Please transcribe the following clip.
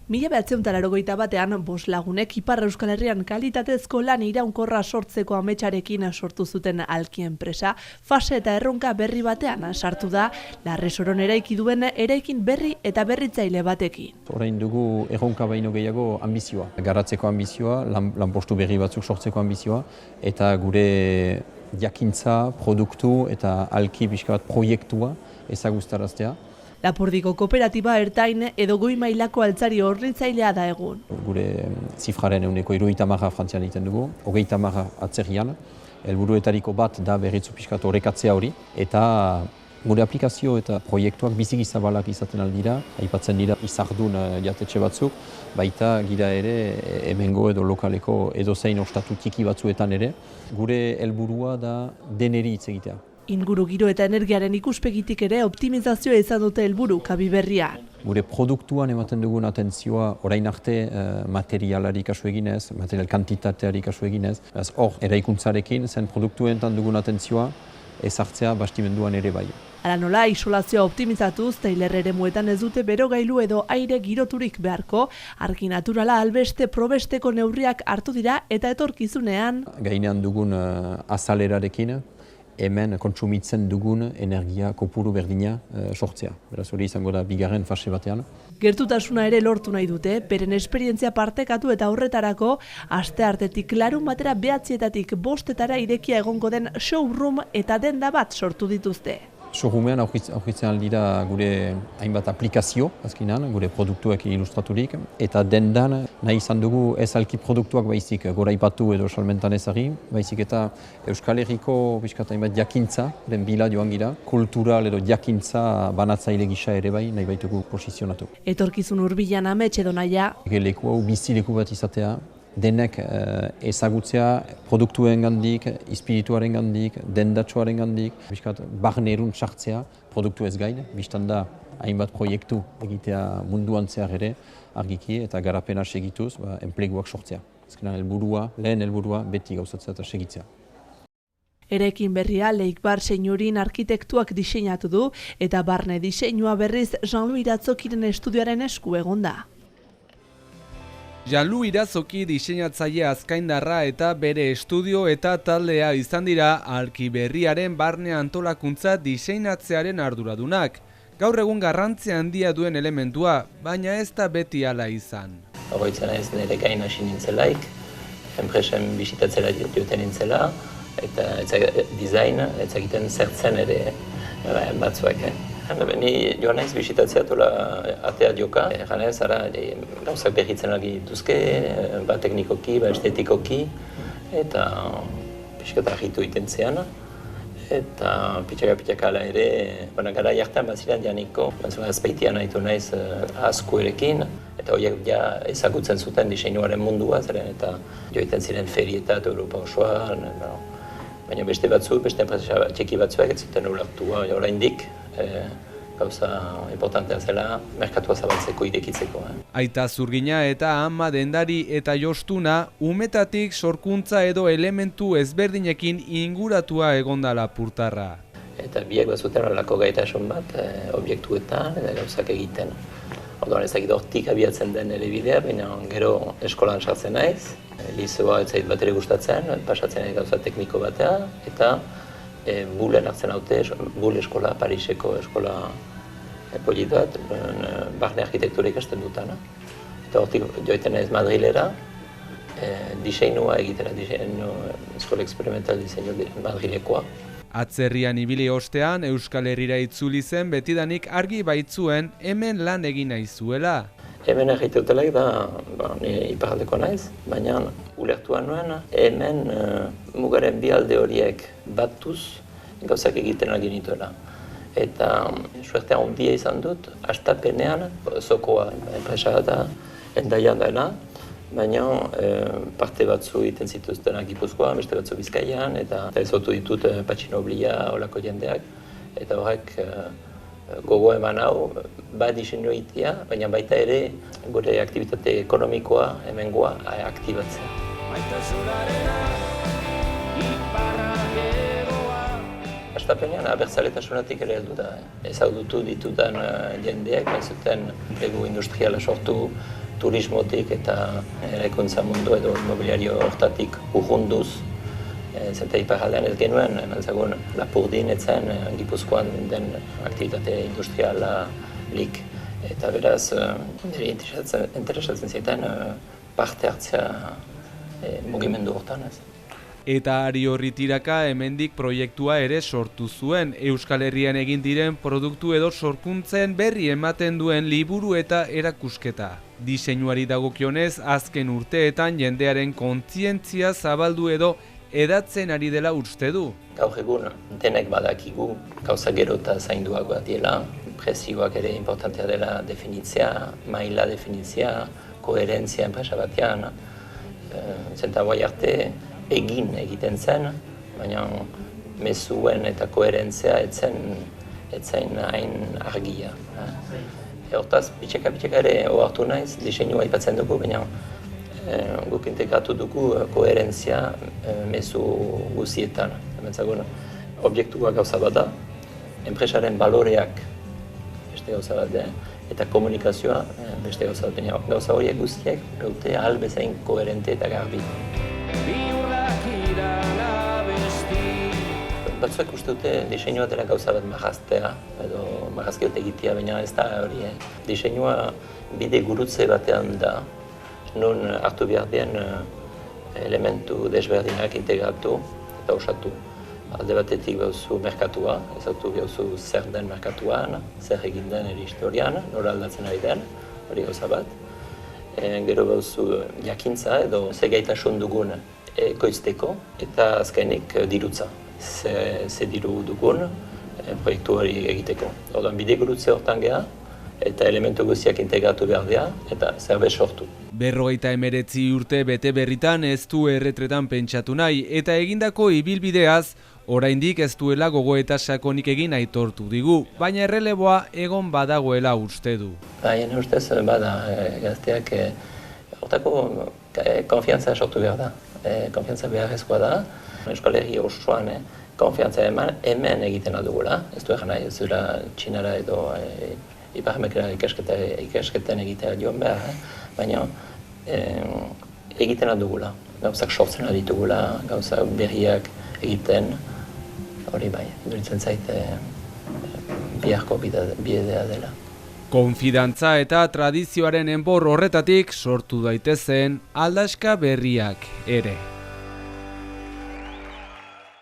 1981 bost lagunek Ipar Euskal Herrian kalitatezko lan iraunkorra sortzeko ametsarekin sortu zuten Alki enpresa, fase eta erronka berri batean sartu da, Larresoron eraiki duen eraikin berri eta berritzaile batekin. Orain dugu erronka baino gehiago ambizioa, garatzeko ambizioa, lanpostu berri batzuk sortzeko ambizioa, eta gure jakintza, produktu eta Alki pixka bat proiektua ezagutaraztea. Lapurdiko kooperatiba ertain edo goi mailako altzari hornitzailea da egun. Gure zifraren ehuneko 70% Frantzian egiten dugu, 30% atzerrian. Helburuetariko bat da berritzu pixkat orekatzea hori, eta gure aplikazio eta proiektuak biziki zabalak izaten aldira, aipatzen dira izardun jatetxe batzuk, baita gira ere hemengo edo lokaleko edozein ostatu txiki batzuetan ere. Gure helburua da deneri hitz egitea. Inguru giro eta energiaren ikuspegitik ere optimizazioa izan dute helburu Kabi berrian. Gure produktuan ematen dugun atentzioa orain arte materialari kasu eginez, material kantitateari kasu eginez. Hor, eraikuntzarekin zen produktuetan dugun atentzioa ezartzea bastimenduan ere bai. Hala nola, isolazioa optimizatuz, tailer eremuetan ez dute berogailu edo aire giroturik beharko, argi naturala albeste probesteko neurriak hartu dira eta etorkizunean. Gainean dugun azalerarekin, hemen kontsumitzen dugun energia kopuru berdina sortzea. Beraz hori izango da bigarren fase batean. Gertutasuna ere lortu nahi dute, beren esperientzia partekatu eta horretarako, asteartetik larun batera 9:00-etatik 5:00-etara irekia egongo den showroom eta denda bat sortu dituzte. Showroomean aurkitzen aldira gure hainbat aplikazio, azkenan, gure produktuak ilustraturik, eta dendan nahi izan dugu ez Alki produktuak baizik goraipatu edo salmentan ezari, baizik eta Euskal Herriko hainbat jakintza, den bila joan gira, kultural edo jakintza banatzaile gisa ere bai nahi baitugu posizionatu. Etorkizun hurbilan amets edo naia. Leku hau bizileku bat izatea, denek ezagutzea produktuen gandik, espirituaren gandik, dendatxoaren gandik, barnerun sartzea produktu ez gain, biztan da hainbat proiektu egitea munduan zehar ere, argiki eta garapena segituz, enpleguak sortzea. Azkenan lehen helburua beti gauzatzea eta segitzea. Eraikin berria Leikbar Seinurin arkitektuak diseinatu du eta barne diseinua berriz Jean-Louis Irazokiren estudioaren esku egonda. Jean-Louis Irazoki diseinatzaile azkaindarra eta bere estudio eta taldea izan dira Alki berriaren barne antolakuntza diseinatzearen arduradunak. Gaur egun garrantzia handia duen elementua, baina ez da beti hala izan. Oroitzen ez nire gain hasi nintzelaik, enpresen bisitatzera joten nintzela, eta design, ez egiten zertzen ere batzuek. Ni joan naiz bisitatzea tola atea joka, janez, gauzak berritzen algi dituzke, teknikoki, estetikoki, eta pixkat argitu itentzean. Eta pitxaka ala ere, gara jartan baziren janiko, azpeitian nahitu naiz askuerekin, eta horiek ezagutzen zuten diseinuaren mundua, eta joiten ziren ferietat Europa osoan, baina beste enpresa txiki batzuek ez zuten ulertua, oraindik gauza importantea zela merkatua zabaltzeko, irekitzeko. Aita Zurgina eta ama dendari eta jostuna, umetatik sorkuntza edo elementu ezberdinekin inguratua egonda Lapurtarra. Eta biek bazuten horrelako gaitasun bat, objektuetan eta gauzak egiten. Orduan ezakit hortik abiatzen den ere bidea, baina gero eskolan sartzen naiz. Lizeoa ez zait bat ere gustatzen, pasatzen naiz gauza tekniko batea, eta Bulen hartzen haute, Bule eskola, Pariseko eskola polit bat, barne arkitektura ikasten dutana. Eta hortik joiten naiz Madrilera, diseinua egitera, eskola experimental diseinu Madrilekoa. Atzerrian ibili ostean, Euskal Herrira itzuli zen betidanik argi baitzuen hemen lan egin nahi zuela. Hemen egiteutelek da, ni iparraldeko naiz, baina ulertuan nuen, hemen mugaren bi alde horiek batuz gauzak egiten algin nituela. Eta suertea ondia izan dut, hastapenean, zokoa enpresa da, endaian dena, baina parte batzu egiten zituztenak Gipuzkoan, beste batzu Bizkaian, eta ezotu ditut Patxinoblia olako jendeak, eta horrek gogo eman hau, bat diseinu egitea, baina baita ere gure aktibitate ekonomikoa hemengoa aktibatzea. Hastapenean abertzaletasunatik ere heldu da. Ezagutu ditudan jendeak, zuten enplegu industriala sortu turismotik eta eraikuntza mundu edo immobiliario hortatik urrunduz. Zenta iparraldean ez genuen, eman Lapurdin etzen Gipuzkoan den aktivitate industrialik. Eta beraz, niri interesatzen zieten parte hartzea mugimendu hortan ez. Eta ari horri tiraka hemendik proiektua ere sortu zuen. Euskal Herrian egin diren produktu edo sorkuntzen berri ematen duen liburu eta erakusketa. Diseinuari dagokionez, azken urteetan jendearen kontzientzia zabaldu edo edatzen ari dela uste du. Gaur egun denek badakigu gauza gero eta zainduak bat diela. Prezioak ere importantea dela definitzea, maila definitzea, koherentzia enpresa batean. Zenta guai arte egiten zen, baina mezuen eta koherentzia etzen hain argia. Hortaz, pitxeka ere ohartu naiz, diseinua aipatzen dugu, baina guk integratu dugu koherentzia mezu guzietan. Objektua gauza bat da, enpresaren baloreak beste gauza bat da, eta komunikazioa beste gauza bat da. Gauza horiek guztiek gaute ahal bezain koherente eta garbi. Batzuek uste dute diseinua dela gauza bat marraztea edo marrazkiot egitea, baina ez da hori. Diseinua bide gurutze batean da, nun hartu behar den elementu desberdinak integratu eta osatu. Alde batetik behauzu merkatua, ezautu behauzu zer den merkatuan, zer egin den historian, nora aldatzen ari den, hori gauza bat. Gero behauzu jakintza edo ze gaitasun dugun ekoizteko eta azkenik dirutza. Ze diru dugun proiektu hori egiteko. Orduan bide gurutze hortan geha eta elementu guztiak integratu behar dira eta zerbait sortu. 59 urte bete berritan ez du erretretan pentsatu nahi eta egindako ibilbideaz oraindik ez duela gogoeta sakonik egin aitortu digu, baina erreleboa egon badagoela uste du. Baina ustez bada gazteak hortako konfiantza sortu behar da. Konfiantza beharrezkoa da. Euskal Herri osoan konfiantza hemen egiten adugula. Ez du egan nahi, ez dura Txinara edo Ipar-Amerikara ikasketen egitea joan behar, baina egiten adugula. Gauzak sortzen aditugula, gauzak berriak egiten, hori bai, duritzen zaite biharko bidea dela. Konfidantza eta tradizioaren enbor horretatik sortu daitezen aldaska berriak ere.